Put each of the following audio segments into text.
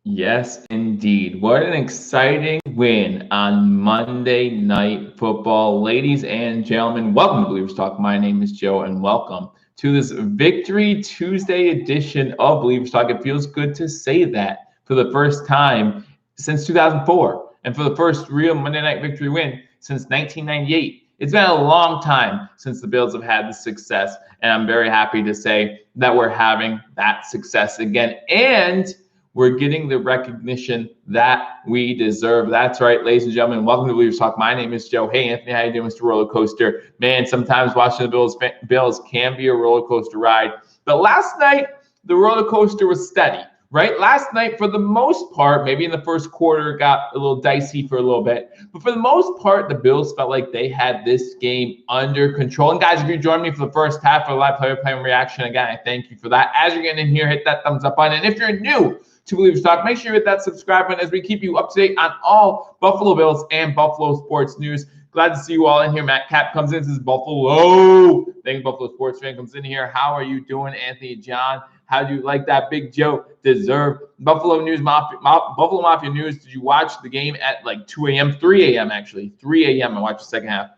Yes, indeed. What an exciting win on Monday Night Football. Ladies and gentlemen, welcome to Believers Talk. My name is Joe, and welcome to this Victory Tuesday edition of Believers Talk. It feels good to say that for the first time since 2004, and for the first real Monday Night Victory win since 1998. It's been a long time since the Bills have had the success, and I'm very happy to say that we're having that success again. And we're getting the recognition that we deserve. That's right, ladies and gentlemen. Welcome to Billievers Talk. My name is Joe. Hey, Anthony, how you doing, Mr. Roller Coaster? Man, sometimes watching the Bills can be a roller coaster ride. But last night, the roller coaster was steady, right? Last night, for the most part, maybe in the first quarter, got a little dicey for a little bit. But for the most part, the Bills felt like they had this game under control. And guys, if you joined me for the first half for the live player plan reaction, again, I thank you for that. As you're getting in here, hit that thumbs up button. And if you're new to Billievers Talk, make sure you hit that subscribe button as we keep you up to date on all Buffalo Bills and Buffalo sports news. Glad to see you all in here. Matt Cap comes in, says Buffalo. Thank you, Buffalo sports fan comes in here. How are you doing, Anthony John? How do you like that? Big Joe deserve. Buffalo Mafia News. Did you watch the game at like 2 a.m., 3 a.m. actually? 3 a.m. I watched the second half.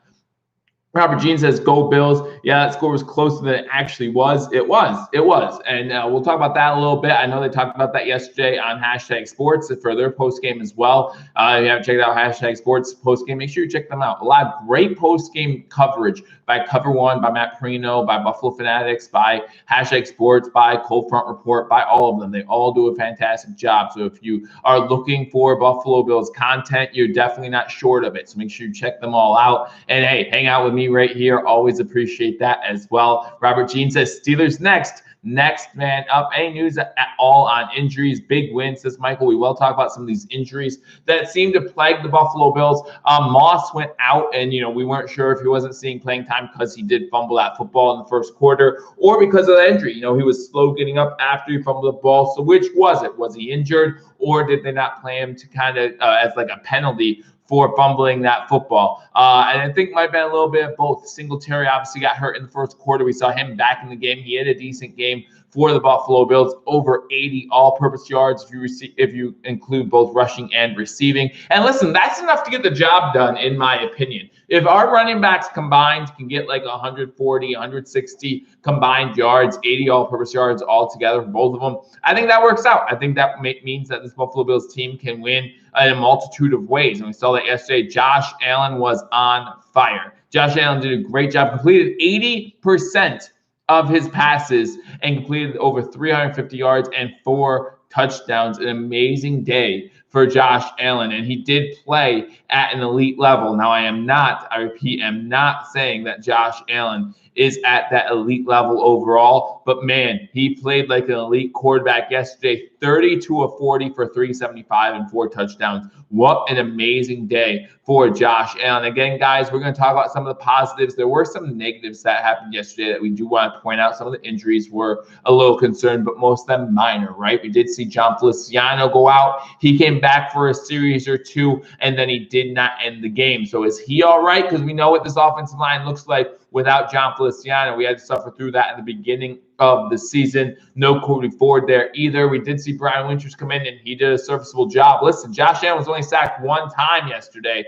Robert Jean says, go Bills. Yeah, that score was closer than it actually was. It was. And we'll talk about that a little bit. I know they talked about that yesterday on Hashtag Sports for their post-game as well. If you haven't checked out Hashtag Sports post-game, make sure you check them out. A lot of great post-game coverage by Cover One, by Matt Perino, by Buffalo Fanatics, by Hashtag Sports, by Cold Front Report, by all of them. They all do a fantastic job. So if you are looking for Buffalo Bills content, you're definitely not short of it. So make sure you check them all out. And hey, hang out with me right here. Always appreciate that as well. Robert Jean says Steelers next. Next man up. Any news at all on injuries? Big win, says Michael. We will talk about some of these injuries that seem to plague the Buffalo Bills. Moss went out, and we weren't sure if he wasn't seeing playing time because he did fumble that football in the first quarter, or because of the injury. He was slow getting up after he fumbled the ball. So which was it? Was he injured, or did they not play him to kind of as like a penalty for fumbling that football? And I think it might have been a little bit of both. Singletary obviously got hurt in the first quarter. We saw him back in the game. He had a decent game for the Buffalo Bills, over 80 all-purpose yards if you include both rushing and receiving. And listen, that's enough to get the job done, in my opinion. If our running backs combined can get like 140, 160 combined yards, 80 all-purpose yards altogether for both of them, I think that works out. I think that means that this Buffalo Bills team can win in a multitude of ways. And we saw that yesterday. Josh Allen was on fire. Josh Allen did a great job, completed 80% of his passes and completed over 350 yards and 4 touchdowns. An amazing day for Josh Allen, and he did play at an elite level. Now, I repeat, am not saying that Josh Allen is at that elite level overall, but man, he played like an elite quarterback yesterday. 32 of 40 for 375 and 4 touchdowns. What an amazing day for Josh Allen. Again, guys, we're going to talk about some of the positives. There were some negatives that happened yesterday that we do want to point out. Some of the injuries were a little concerned, but most of them minor, right? We did see John Feliciano go out. He came back for a series or two, and then he did not end the game. So is he all right? Because we know what this offensive line looks like without John Feliciano. We had to suffer through that in the beginning of the season. No Cody Ford there either. We did see Brian Winters come in, and he did a serviceable job. Listen, Josh Allen was only sacked 1 time yesterday.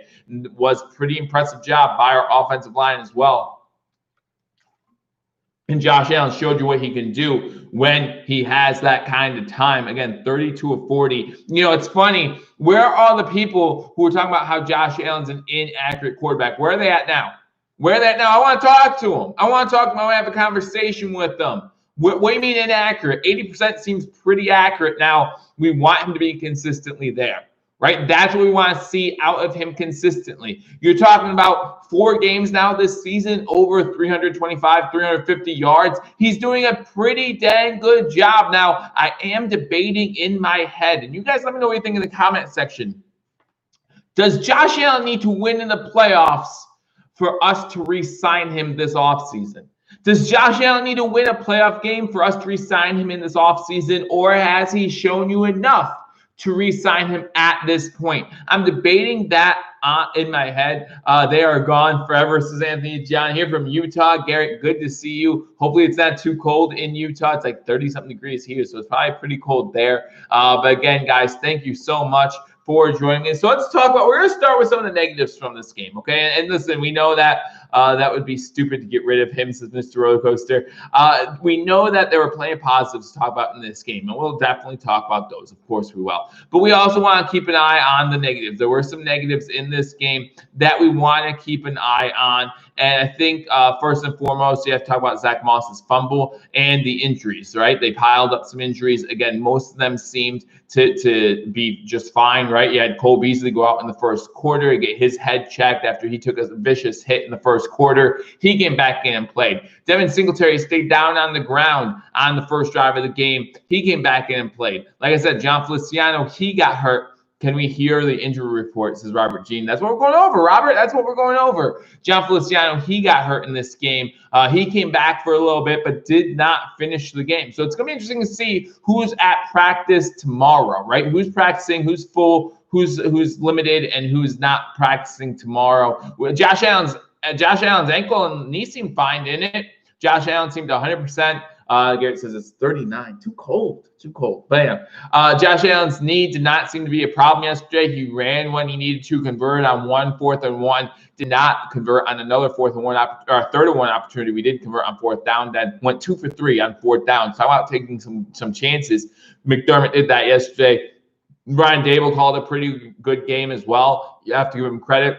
Was a pretty impressive job by our offensive line as well. And Josh Allen showed you what he can do when he has that kind of time. Again, 32 of 40. It's funny. Where are all the people who are talking about how Josh Allen's an inaccurate quarterback? Where are they at now? I want to talk to him. I want to have a conversation with them. What do you mean inaccurate? 80% seems pretty accurate. Now, we want him to be consistently there, right? That's what we want to see out of him consistently. You're talking about 4 games now this season, over 325, 350 yards. He's doing a pretty dang good job. Now, I am debating in my head, and you guys let me know what you think in the comment section. Does Josh Allen need to win in the playoffs for us to re-sign him this offseason? Does Josh Allen need to win a playoff game for us to re-sign him in this offseason, or has he shown you enough to re-sign him at this point? I'm debating that in my head. They are gone forever, says Anthony John here from Utah. Garrett, good to see you. Hopefully it's not too cold in Utah. It's like 30-something degrees here, so it's probably pretty cold there. But again, guys, thank you so much for joining me. So let's talk about, we're going to start with some of the negatives from this game, okay? And listen, we know that that would be stupid to get rid of him, says Mr. Roller Coaster. We know that there were plenty of positives to talk about in this game, and we'll definitely talk about those. Of course we will. But we also want to keep an eye on the negatives. There were some negatives in this game that we want to keep an eye on. And I think first and foremost, you have to talk about Zach Moss's fumble and the injuries, right? They piled up some injuries. Again, most of them seemed to be just fine, right? You had Cole Beasley go out in the first quarter, get his head checked after he took a vicious hit in the first quarter. He came back in and played. Devin Singletary stayed down on the ground on the first drive of the game. He came back in and played. Like I said, John Feliciano, he got hurt. Can we hear the injury report, says Robert Jean. That's what we're going over, Robert. That's what we're going over. John Feliciano, he got hurt in this game. He came back for a little bit, but did not finish the game. So it's going to be interesting to see who's at practice tomorrow, right? Who's practicing, who's full, who's limited, and who's not practicing tomorrow. Josh Allen's ankle and knee seem fine, didn't it? Josh Allen seemed 100%. Garrett says it's 39. Too cold. But yeah, Josh Allen's knee did not seem to be a problem yesterday. He ran when he needed to convert on 1 4th and 1. Did not convert on another 4th and 1 or 3rd and 1 opportunity. We did convert on 4th down. Then went 2 for 3 on 4th down. So I'm out taking some chances. McDermott did that yesterday. Brian Dable called a pretty good game as well. You have to give him credit.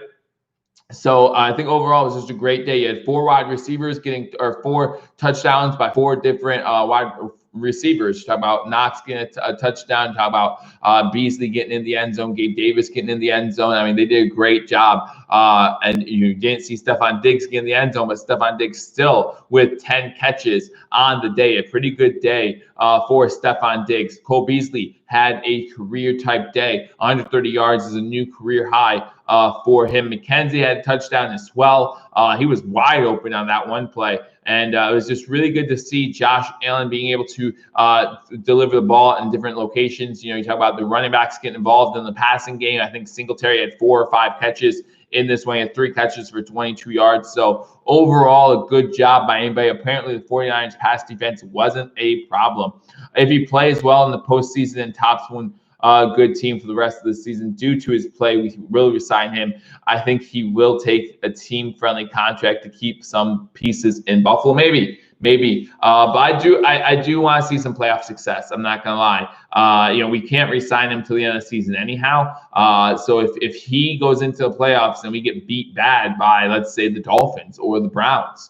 So I think overall it was just a great day. You had 4 wide receivers getting, or 4 touchdowns by 4 different wide receivers. Talk about Knox getting a touchdown. Talk about Beasley getting in the end zone. Gabe Davis getting in the end zone. I mean, they did a great job. And you didn't see Stephon Diggs get in the end zone, but Stephon Diggs still with 10 catches on the day. A pretty good day for Stephon Diggs. Cole Beasley had a career-type day. 130 yards is a new career high for him. McKenzie had a touchdown as well. He was wide open on that one play. And it was just really good to see Josh Allen being able to deliver the ball in different locations. You know, you talk about the running backs getting involved in the passing game. I think Singletary had 4 or 5 catches in this one. He had 3 catches for 22 yards. So overall, a good job by anybody. Apparently, the 49ers pass defense wasn't a problem. If he plays well in the postseason and tops one good team for the rest of the season due to his play, we will resign him. I think he will take a team-friendly contract to keep some pieces in Buffalo, maybe. But I do want to see some playoff success. I'm not gonna lie. You know, we can't re-sign him till the end of the season anyhow. So if he goes into the playoffs and we get beat bad by, let's say, the Dolphins or the Browns,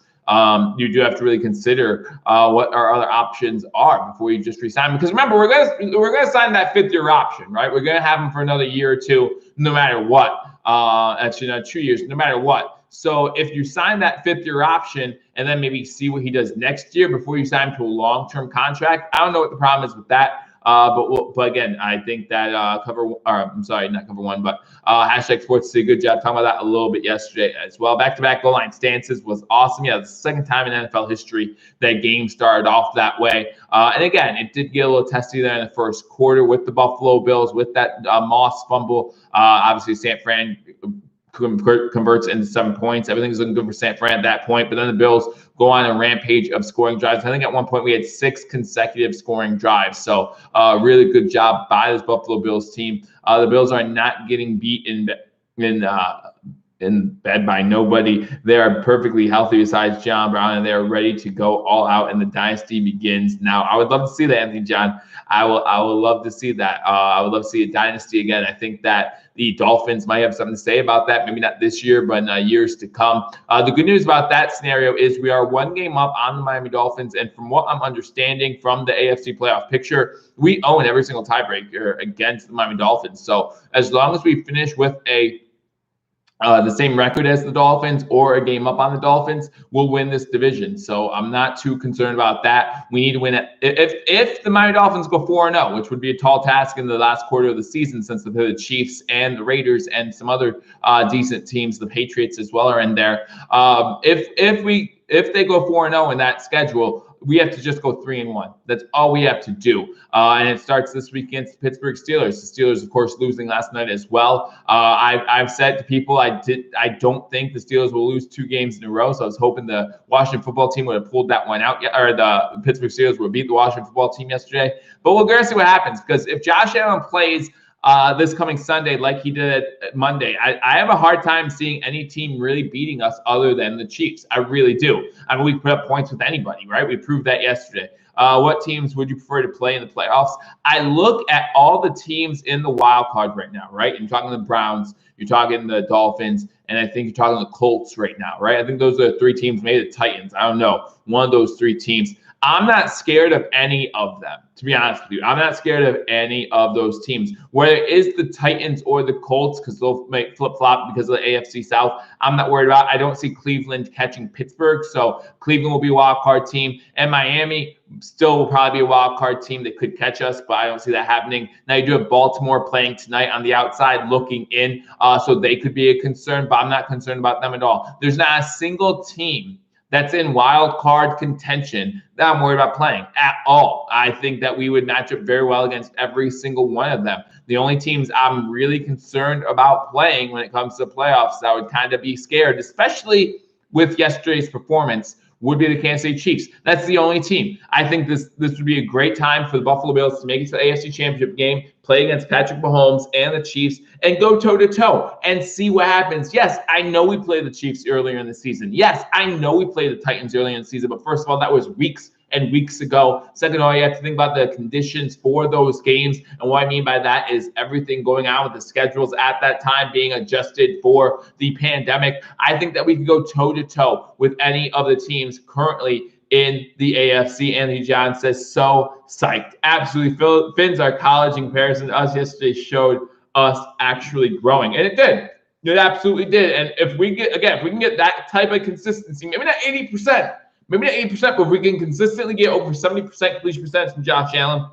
you do have to really consider what our other options are before you just resign him. Because remember, we're gonna sign that 5th-year option, right? We're gonna have him for another year or 2, no matter what. Actually, not 2 years, no matter what. So if you sign that 5th-year option and then maybe see what he does next year before you sign him to a long-term contract, I don't know what the problem is with that. But again, I think that not cover one, but hashtag sports did a good job talking about that a little bit yesterday as well. Back-to-back goal line stances was awesome. Yeah, the second time in NFL history that game started off that way. And again, it did get a little testy there in the first quarter with the Buffalo Bills, with that Moss fumble. Obviously, San Fran converts into 7 points. Everything's looking good for San Fran at that point. But then the Bills go on a rampage of scoring drives. I think at one point we had 6 consecutive scoring drives. So really good job by this Buffalo Bills team. The Bills are not getting beat in bed by nobody. They are perfectly healthy besides John Brown, and they are ready to go all out, and the dynasty begins now. I would love to see that, Anthony John. I will love to see that. I would love to see a dynasty again. I think that the Dolphins might have something to say about that. Maybe not this year, but in years to come. The good news about that scenario is we are 1 game up on the Miami Dolphins. And from what I'm understanding from the AFC playoff picture, we own every single tiebreaker against the Miami Dolphins. So as long as we finish with the same record as the Dolphins or a game up on the Dolphins, we'll win this division. So I'm not too concerned about that. We need to win it. If the Miami Dolphins go 4-0, which would be a tall task in the last quarter of the season, since the Chiefs and the Raiders and some other decent teams, the Patriots as well, are in there. If they go 4-0 in that schedule, We have to just go 3-1. That's all we have to do. And it starts this week against the Pittsburgh Steelers. The Steelers, of course, losing last night as well. I've said to people I don't think the Steelers will lose 2 games in a row. So I was hoping the Washington football team would have pulled that one out, or the Pittsburgh Steelers would beat the Washington football team yesterday. But we're going to see what happens, because if Josh Allen plays this coming Sunday like he did Monday, I have a hard time seeing any team really beating us other than the Chiefs. I really do. I mean, we put up points with anybody, right? We proved that yesterday. What teams would you prefer to play in the playoffs? I look at all the teams in the wild card right now, right? You're talking the Browns, you're talking the Dolphins, and I think you're talking the Colts right now, right? I think those are the 3 teams, maybe the Titans. I don't know. One of those 3 teams. I'm not scared of any of them, to be honest with you. I'm not scared of any of those teams. Whether it is the Titans or the Colts, because they'll make flip-flop because of the AFC South, I'm not worried about. I don't see Cleveland catching Pittsburgh, so Cleveland will be a wild card team. And Miami still will probably be a wild card team that could catch us, but I don't see that happening. Now, you do have Baltimore playing tonight on the outside looking in, so they could be a concern, but I'm not concerned about them at all. There's not a single team that's in wild card contention that I'm worried about playing at all. I think that we would match up very well against every single one of them. The only teams I'm really concerned about playing when it comes to playoffs that would kind of be scared, especially with yesterday's performance, would be the Kansas City Chiefs. That's the only team. I think this would be a great time for the Buffalo Bills to make it to the AFC Championship game, play against Patrick Mahomes and the Chiefs, and go toe-to-toe and see what happens. Yes, I know we played the Chiefs earlier in the season. Yes, I know we played the Titans earlier in the season, but first of all, that was weeks and weeks ago. Second of all, you have to think about the conditions for those games. And what I mean by that is everything going on with the schedules at that time being adjusted for the pandemic. I think that we can go toe-to-toe with any of the teams currently in the AFC. Anthony John says, so psyched. Absolutely. Finn's our college in comparison to us yesterday showed us actually growing. And it did. It absolutely did. And if we can get that type of consistency, maybe not 80%, maybe not 80%, but if we can consistently get over 70% completion percentage from Josh Allen,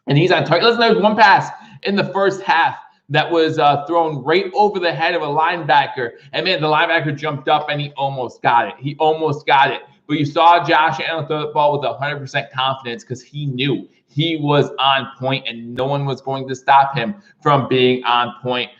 and he's on target. Listen, there was one pass in the first half that was thrown right over the head of a linebacker. And, man, the linebacker jumped up, and he almost got it. He almost got it. But you saw Josh Allen throw the ball with 100% confidence because he knew he was on point, and no one was going to stop him from being on point.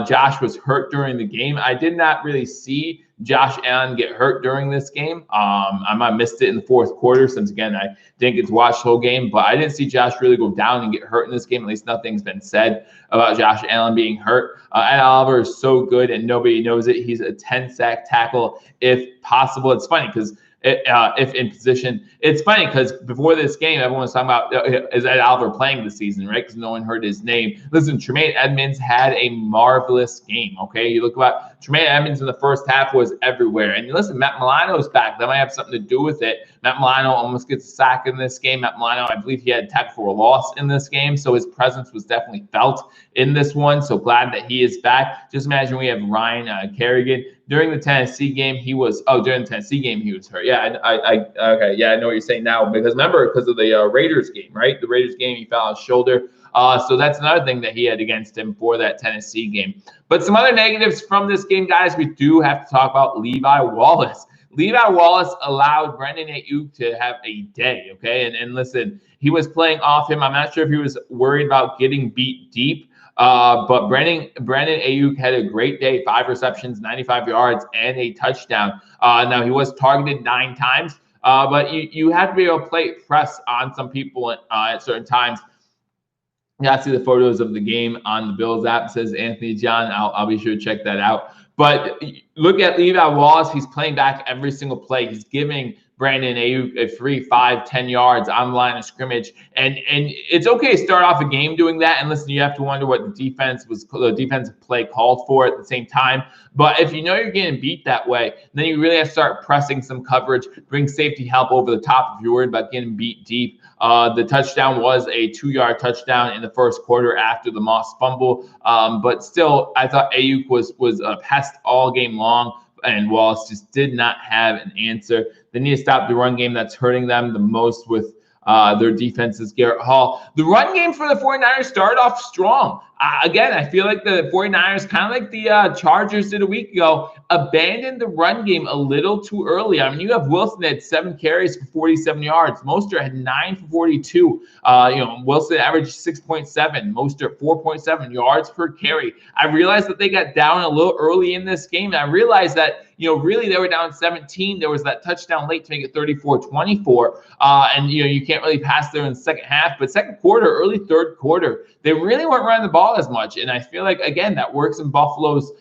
Josh was hurt during the game. I did not really see Josh Allen get hurt during this game. I might have missed it in the fourth quarter since, again, I didn't get to watch the whole game. But I didn't see Josh really go down and get hurt in this game. At least nothing's been said about Josh Allen being hurt. Ed Oliver is so good, and nobody knows it. He's a 10-sack tackle if possible. It's funny because if in position. It's funny because before this game, everyone was talking about is Ed Oliver playing this season, right? Because no one heard his name. Listen, Tremaine Edmonds had a marvelous game, okay? You look about Tremaine Edmonds in the first half was everywhere. And listen, Matt Milano's back. That might have something to do with it. Matt Milano almost gets a sack in this game. Matt Milano, I believe he had a tackle for a loss in this game, so his presence was definitely felt in this one. So glad that he is back. Just imagine we have Ryan Kerrigan. During the Tennessee game, he was hurt. Yeah, okay. Yeah, I know what you're saying now because remember, because of the Raiders game, right? The Raiders game, he fell on his shoulder. So that's another thing that he had against him for that Tennessee game. But some other negatives from this game, guys, we do have to talk about Levi Wallace. Levi Wallace allowed Brandon Ayuk to have a day, okay? And listen, he was playing off him. I'm not sure if he was worried about getting beat deep. But Brandon Ayuk had a great day, 5 receptions, 95 yards, and a touchdown. Now, he was targeted 9 times, but you have to be able to play press on some people at certain times. You got to see the photos of the game on the Bills app, says Anthony John. I'll be sure to check that out. But look at Levi Wallace. He's playing back every single play. He's giving Brandon Ayuk a 3, 5, 10 yards on the line of scrimmage. And it's okay to start off a game doing that. And listen, you have to wonder what the defensive play called for at the same time. But if you know you're getting beat that way, then you really have to start pressing some coverage, bring safety help over the top if you're worried about getting beat deep. The touchdown was a 2-yard touchdown in the first quarter after the Moss fumble. But still, I thought Ayuk was a pest all game long, and Wallace just did not have an answer. They need to stop the run game that's hurting them the most with their defenses. Garrett Hall. The run game for the 49ers started off strong. Again, I feel like the 49ers, kind of like the Chargers did a week ago, abandoned the run game a little too early. I mean, you have Wilson that had 7 carries for 47 yards. Mostert had 9 for 42. Wilson averaged 6.7. Mostert 4.7 yards per carry. I realized that they got down a little early in this game. And I realized that, really they were down 17. There was that touchdown late to make it 34-24. And you can't really pass there in the second half. But second quarter, early third quarter, they really weren't running the ball as much. And I feel like, again, that works in Buffalo's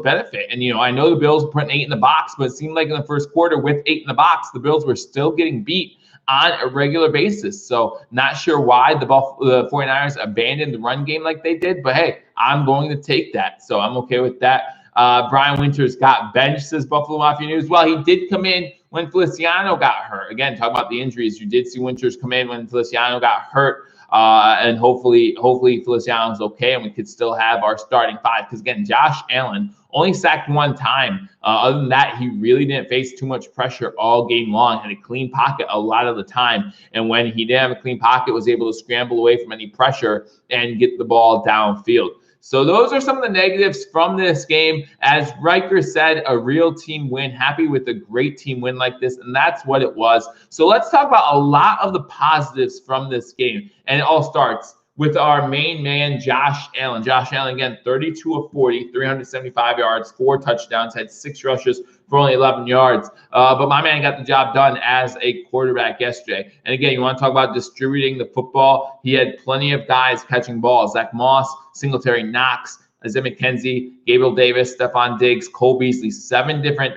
benefit. And, I know the Bills were putting 8 in the box, but it seemed like in the first quarter with 8 in the box, the Bills were still getting beat on a regular basis. So not sure why the 49ers abandoned the run game like they did, but hey, I'm going to take that. So I'm okay with that. Brian Winters got benched, says Buffalo Mafia News. Well, he did come in when Feliciano got hurt. Again, talk about the injuries. You did see Winters come in when Feliciano got hurt. And hopefully Feliciano's okay, and we could still have our starting 5. Because again, Josh Allen only sacked 1 time. Other than that, he really didn't face too much pressure all game long. Had a clean pocket a lot of the time, and when he didn't have a clean pocket, was able to scramble away from any pressure and get the ball downfield. So those are some of the negatives from this game. As Riker said, a real team win. Happy with a great team win like this, and that's what it was. So let's talk about a lot of the positives from this game. And it all starts with our main man, Josh Allen. Josh Allen, again, 32 of 40, 375 yards, 4 touchdowns, had 6 rushes for only 11 yards. But my man got the job done as a quarterback yesterday. And again, you want to talk about distributing the football. He had plenty of guys catching balls. Zach Moss, Singletary, Knox, Isaiah McKenzie, Gabriel Davis, Stephon Diggs, Cole Beasley, 7 different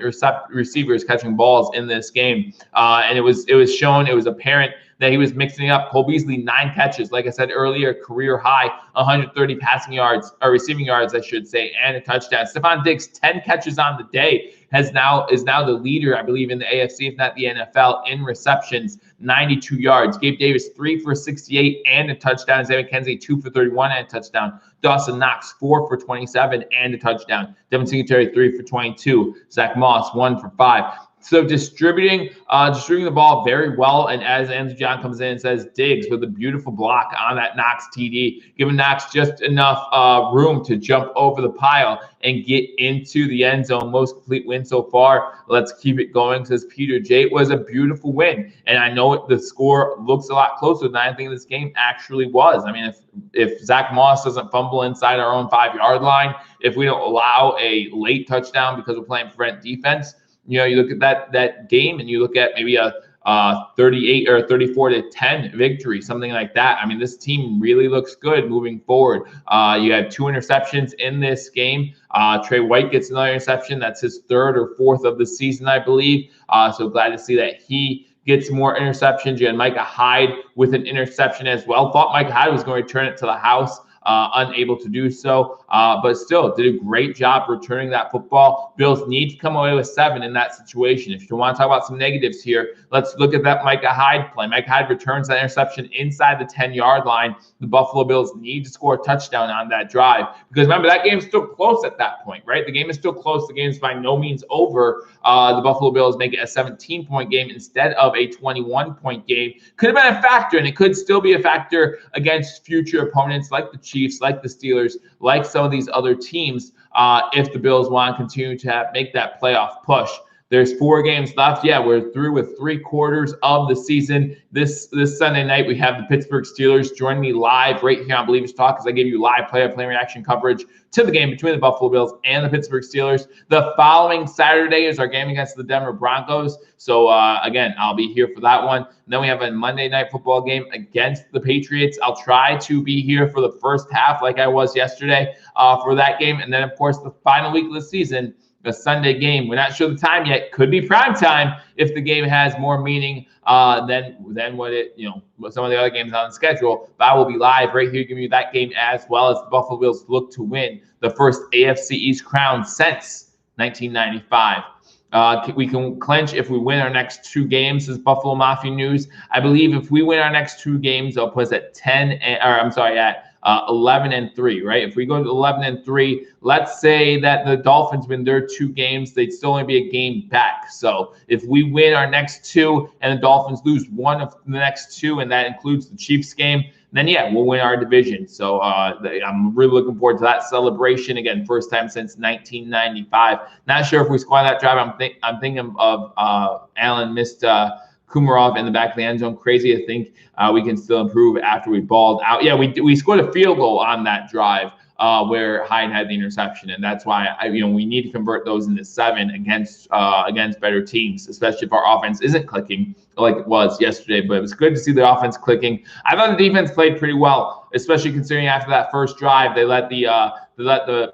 receivers catching balls in this game. And it was apparent that he was mixing up. Cole Beasley, 9 catches. Like I said earlier, career high, 130 receiving yards, I should say, and a touchdown. Stephon Diggs, 10 catches on the day, is now the leader, I believe, in the AFC, if not the NFL, in receptions, 92 yards. Gabe Davis, 3 for 68 and a touchdown. Isaiah McKenzie, 2 for 31 and a touchdown. Dawson Knox, 4 for 27 and a touchdown. Devin Singletary, 3 for 22. Zach Moss, 1 for 5. So distributing the ball very well. And as Andrew John comes in and says, Diggs with a beautiful block on that Knox TD, giving Knox just enough room to jump over the pile and get into the end zone. Most complete win so far. Let's keep it going, says Peter J. It was a beautiful win. And I know the score looks a lot closer than I think this game actually was. I mean, if Zach Moss doesn't fumble inside our own 5-yard line, if we don't allow a late touchdown because we're playing prevent defense, you look at that game and you look at maybe a 38 or 34-10 victory, something like that. I mean, this team really looks good moving forward. You had 2 interceptions in this game. Trey White gets another interception. That's his 3rd or 4th of the season, I believe. So glad to see that he gets more interceptions. You had Micah Hyde with an interception as well. Thought Micah Hyde was going to return it to the house. Unable to do so, but still did a great job returning that football. Bills need to come away with 7 in that situation. If you want to talk about some negatives here, let's look at that Micah Hyde play. Micah Hyde returns that interception inside the 10-yard line. The Buffalo Bills need to score a touchdown on that drive because remember, that game's still close at that point, right? The game is still close. The game is by no means over. The Buffalo Bills make it a 17-point game instead of a 21-point game. Could have been a factor, and it could still be a factor against future opponents like the Chiefs, like the Steelers, like some of these other teams, if the Bills want to continue to make that playoff push. There's 4 games left. Yeah, we're through with 3/4 of the season. This Sunday night, we have the Pittsburgh Steelers. Join me live right here on Billievers Talk as I give you live play-by-play reaction coverage to the game between the Buffalo Bills and the Pittsburgh Steelers. The following Saturday is our game against the Denver Broncos. So, again, I'll be here for that one. And then we have a Monday Night Football game against the Patriots. I'll try to be here for the first half like I was yesterday for that game. And then, of course, the final week of the season, a Sunday game. We're not sure the time yet. Could be prime time if the game has more meaning than what some of the other games on the schedule. But I will be live right here giving you that game as well as the Buffalo Bills look to win the first AFC East crown since 1995. We can clinch if we win our next 2 games, says Buffalo Mafia News. I believe if we win our next 2 games, they'll put us at 11-3, right? If we go to 11-3, let's say that the Dolphins win their 2 games, they'd still only be a game back. So if we win our next 2 and the Dolphins lose one of the next 2, and that includes the Chiefs game, then, yeah, we'll win our division. So I'm really looking forward to that celebration. Again, first time since 1995. Not sure if we scored that drive. I'm thinking of Allen missed Kumarov in the back of the end zone. Crazy to think we can still improve after we balled out. Yeah, we scored a field goal on that drive where Hyde had the interception, and that's why we need to convert those into 7 against better teams, especially if our offense isn't clicking like it was yesterday. But it was good to see the offense clicking. I thought the defense played pretty well, especially considering after that first drive they let the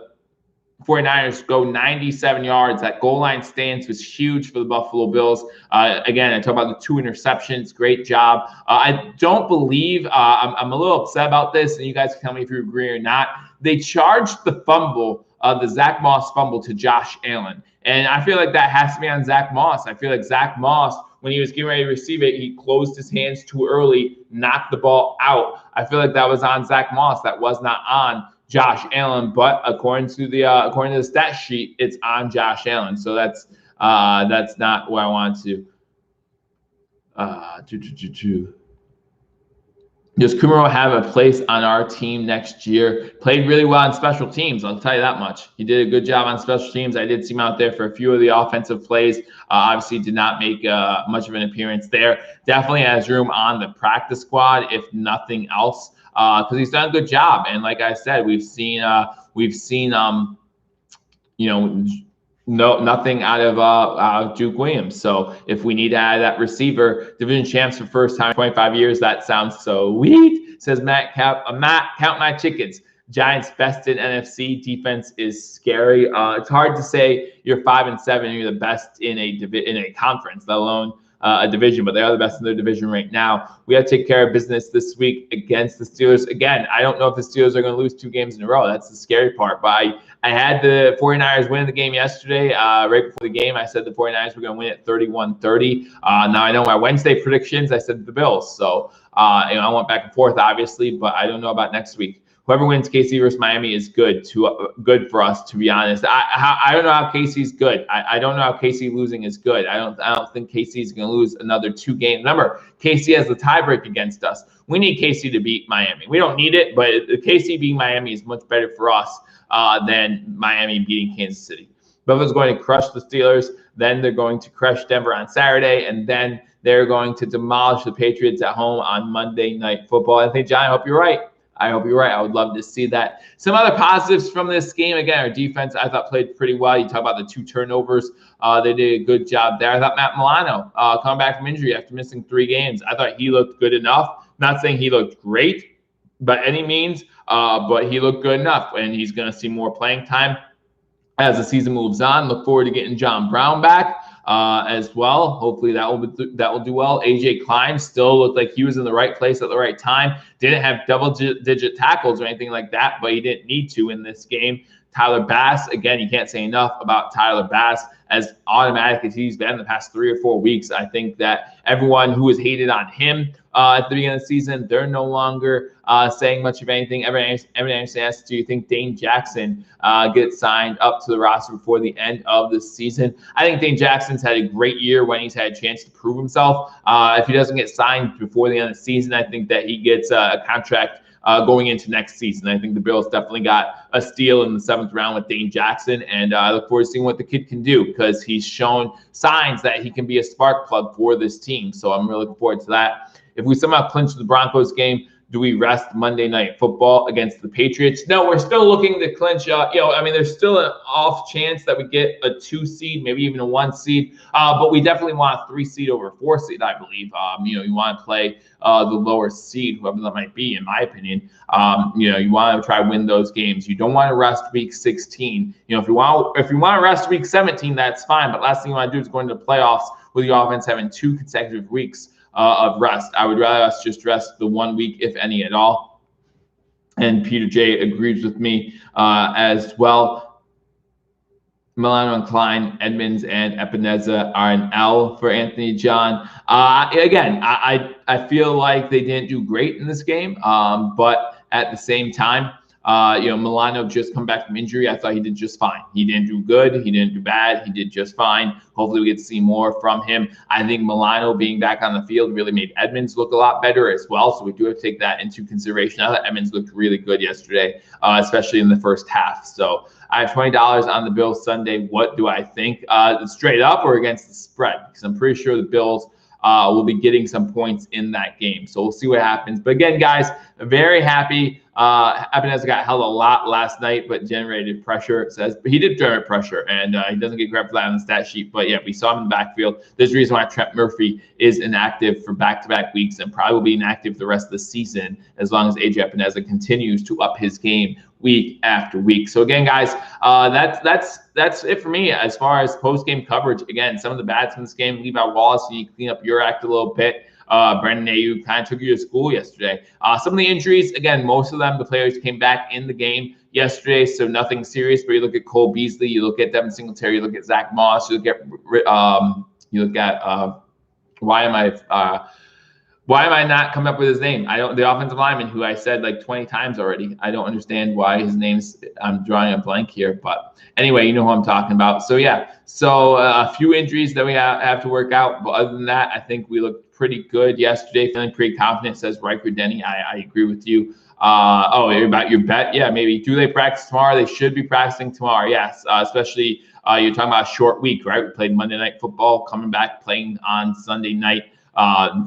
49ers go 97 yards. That goal line stance was huge for the Buffalo Bills. Again, I talk about the 2 interceptions. Great job. I don't believe, I'm a little upset about this, and you guys can tell me if you agree or not. They charged the fumble, the Zach Moss fumble, to Josh Allen. And I feel like that has to be on Zach Moss. I feel like Zach Moss, when he was getting ready to receive it, he closed his hands too early, knocked the ball out. I feel like that was on Zach Moss. That was not on Josh Allen, but according to the stat sheet, it's on Josh Allen. So that's not what I want to do. Does Kumaro have a place on our team next year? Played really well on special teams, I'll tell you that much. He did a good job on special teams. I did see him out there for a few of the offensive plays. Obviously did not make much of an appearance there. Definitely has room on the practice squad, if nothing else, because he's done a good job. And like I said, we've seen nothing out of Duke Williams. So if we need to add that receiver, division champs for first time in 25 years, that sounds so sweet. Says Matt, count my chickens. Giants best in NFC. Defense is scary. It's hard to say you're 5-7 and you're the best in a conference, let alone a division, but they are the best in their division right now. We have to take care of business this week against the Steelers. Again, I don't know if the Steelers are going to lose 2 games in a row. That's the scary part. But I had the 49ers winning the game yesterday. Right before the game, I said the 49ers were going to win it 31-30. Now I know my Wednesday predictions, I said the Bills. So I went back and forth, obviously, but I don't know about next week. Whoever wins KC versus Miami is good for us, to be honest. I don't know how KC's good. I don't know how KC losing is good. I don't think KC is going to lose another 2 games. Remember, KC has the tiebreak against us. We need KC to beat Miami. We don't need it, but KC beating Miami is much better for us than Miami beating Kansas City. Buffalo's going to crush the Steelers. Then they're going to crush Denver on Saturday, and then they're going to demolish the Patriots at home on Monday Night Football. I think, John, I hope you're right. I would love to see that. Some other positives from this game. Again, our defense, I thought, played pretty well. You talk about the 2 turnovers. They did a good job there. I thought Matt Milano, coming back from injury after missing 3 games, I thought he looked good enough. Not saying he looked great by any means, but he looked good enough, and he's going to see more playing time as the season moves on. Look forward to getting John Brown back as well. Hopefully that will do well. AJ Klein still looked like he was in the right place at the right time. Didn't have double-digit tackles or anything like that, but he didn't need to in this game. Tyler Bass, again, you can't say enough about Tyler Bass, as automatic as he's been the past 3 or 4 weeks. I think that everyone who has hated on him at the beginning of the season, they're no longer saying much of anything. Everyone asks, do you think Dane Jackson gets signed up to the roster before the end of the season? I think Dane Jackson's had a great year when he's had a chance to prove himself. If he doesn't get signed before the end of the season, I think that he gets a contract going into next season. I think the Bills definitely got a steal in the 7th round with Dane Jackson, and I look forward to seeing what the kid can do, because he's shown signs that he can be a spark plug for this team. So I'm really looking forward to that. If we somehow clinch the Broncos game, do we rest Monday Night Football against the Patriots? No, we're still looking to clinch. There's still an off chance that we get a 2 seed, maybe even a 1 seed. But we definitely want a 3 seed over a 4 seed, I believe. You want to play the lower seed, whoever that might be, in my opinion. You want to try to win those games. You don't want to rest week 16. If you want to rest week 17, that's fine. But last thing you want to do is go into the playoffs with your offense having 2 consecutive weeks of rest. I would rather us just rest the 1 week, if any at all. And Peter J agrees with me as well. Milano and Klein, Edmonds, and Epineza are an L for Anthony John. Again, I feel like they didn't do great in this game, but at the same time, Milano just come back from injury. I thought he did just fine. He didn't do good. He didn't do bad. He did just fine. Hopefully we get to see more from him. I think Milano being back on the field really made Edmonds look a lot better as well. So we do have to take that into consideration. I thought Edmonds looked really good yesterday, especially in the first half. So I have $20 on the Bills Sunday. What do I think? Straight up or against the spread? Because I'm pretty sure the Bills will be getting some points in that game. So we'll see what happens. But again, guys, very happy. Ebenezer got held a lot last night, but generated pressure. It says, but he did generate pressure, and he doesn't get grabbed for that on the stat sheet. But yeah, we saw him in the backfield. There's a reason why Trent Murphy is inactive for back-to-back weeks and probably will be inactive the rest of the season as long as AJ Ebenezer continues to up his game week after week. So again, guys, that's it for me as far as post-game coverage. Again, some of the bads in this game, Levi Wallace, you clean up your act a little bit. Brandon Ayuk kind of took you to school yesterday. Some of the injuries, again, most of them, the players came back in the game yesterday, so nothing serious. But you look at Cole Beasley, you look at Devin Singletary, you look at Zach Moss, you look at why am I not coming up with his name? The offensive lineman who I said like 20 times already. I don't understand why his name's, I'm drawing a blank here, but anyway, you know who I'm talking about. So yeah, a few injuries that we have to work out. But other than that, I think we looked pretty good yesterday, feeling pretty confident, says Riker Denny. I agree with you. About your bet. Yeah, maybe. Do they practice tomorrow? They should be practicing tomorrow. Yes, especially you're talking about a short week, right? We played Monday Night Football, coming back, playing on Sunday night.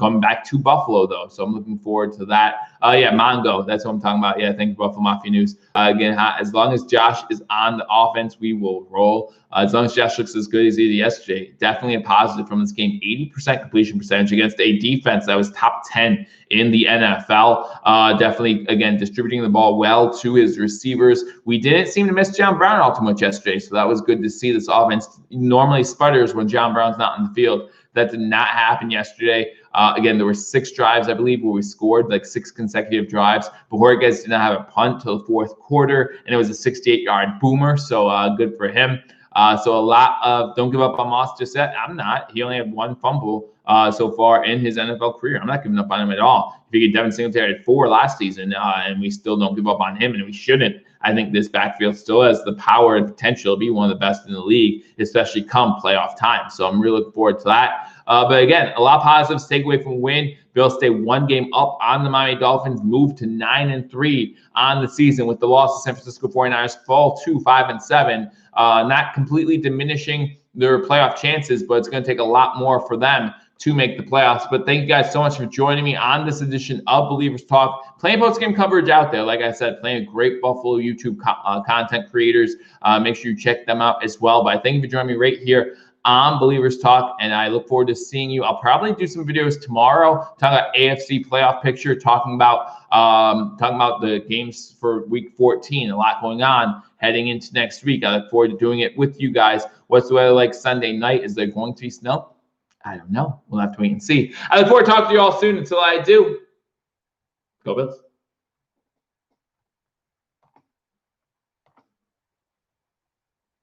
Coming back to Buffalo, though. So I'm looking forward to that. Mongo. That's what I'm talking about. Yeah, thank you, Buffalo Mafia News. Again, as long as Josh is on the offense, we will roll. As long as Josh looks as good as he did yesterday, definitely a positive from this game. 80% completion percentage against a defense that was top 10 in the NFL. Definitely, again, distributing the ball well to his receivers. We didn't seem to miss John Brown all too much yesterday, so that was good to see. This offense normally sputters when John Brown's not on the field. That did not happen yesterday. Again, there were 6 drives, I believe, where we scored, like 6 consecutive drives. But Jorge did not have a punt till the fourth quarter, and it was a 68-yard boomer, so good for him. So a lot of don't give up on Moss just yet. I'm not. He only had 1 fumble so far in his NFL career. I'm not giving up on him at all. If you get Devin Singletary at 4 last season, and we still don't give up on him, and we shouldn't. I think this backfield still has the power and potential to be one of the best in the league, especially come playoff time. So I'm really looking forward to that. But again, a lot of positives to take away from a win. Bills stay 1 game up on the Miami Dolphins, move to 9-3 on the season with the loss of San Francisco 49ers, fall to 5-7. Not completely diminishing their playoff chances, but it's going to take a lot more for them to make the playoffs. But thank you guys so much for joining me on this edition of Believers Talk. Plenty of post-game coverage out there. Like I said, plenty of great Buffalo YouTube content creators. Make sure you check them out as well. But I thank you for joining me right here on Believers Talk, and I look forward to seeing you. I'll probably do some videos tomorrow talking about AFC playoff picture, talking about the games for week 14. A lot going on heading into next week. I look forward to doing it with you guys. What's the weather like Sunday night? Is there going to be snow? I don't know. We'll have to wait and see. I look forward to talking to you all soon. Until I do, go Bills.